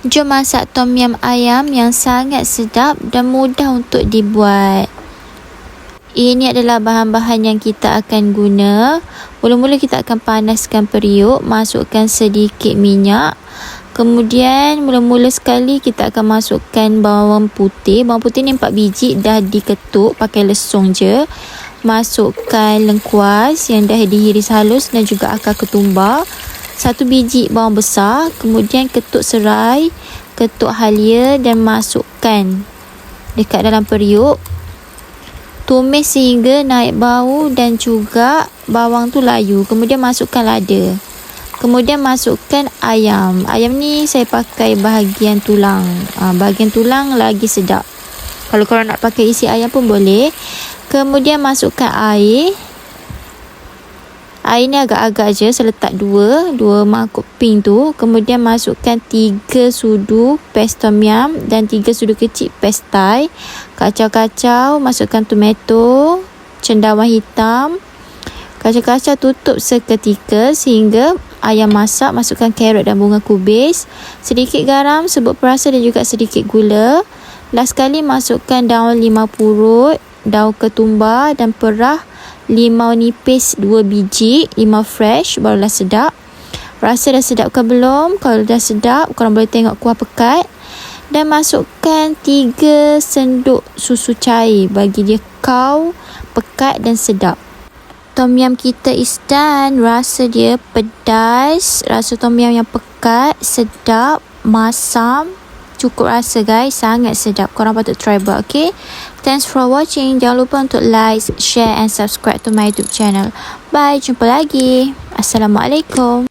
Jom masak tom yum ayam yang sangat sedap dan mudah untuk dibuat. Ini adalah bahan-bahan yang kita akan guna. Mula-mula kita akan panaskan periuk, masukkan sedikit minyak. Kemudian mula-mula sekali kita akan masukkan bawang putih. Bawang putih ni 4 biji dah diketuk pakai lesung je. Masukkan lengkuas yang dah dihiris halus dan juga akar ketumbar. 1 biji bawang besar, kemudian ketuk serai, ketuk halia dan masukkan dekat dalam periuk. Tumis sehingga naik bau dan juga bawang tu layu. Kemudian masukkan lada. Kemudian masukkan ayam. Ayam ni saya pakai bahagian tulang. Bahagian tulang lagi sedap. Kalau korang nak pakai isi ayam pun boleh. Kemudian masukkan air. Air ni agak-agak je, saya letak 2 mangkuk pink tu. Kemudian masukkan 3 sudu paste tom yum dan 3 sudu kecil paste Thai. Kacau-kacau, masukkan tomato, cendawan hitam. Kacau-kacau, tutup seketika sehingga ayam masak. Masukkan carrot dan bunga kubis, sedikit garam, serbuk perasa dan juga sedikit gula. Last sekali masukkan daun limau purut, daun ketumbar dan perah limau nipis 2 biji, limau fresh, barulah sedap. Rasa dah sedap ke belum? Kalau dah sedap, korang boleh tengok kuah pekat. Dan masukkan 3 sendok susu cair bagi dia kau, pekat dan sedap. Tom yum kita is done. Rasa dia pedas, rasa tom yum yang pekat, sedap, masam. Cukup rasa guys, sangat sedap. Korang patut try buat, okay? Thanks for watching. Jangan lupa untuk like, share and subscribe to my YouTube channel. Bye, jumpa lagi. Assalamualaikum.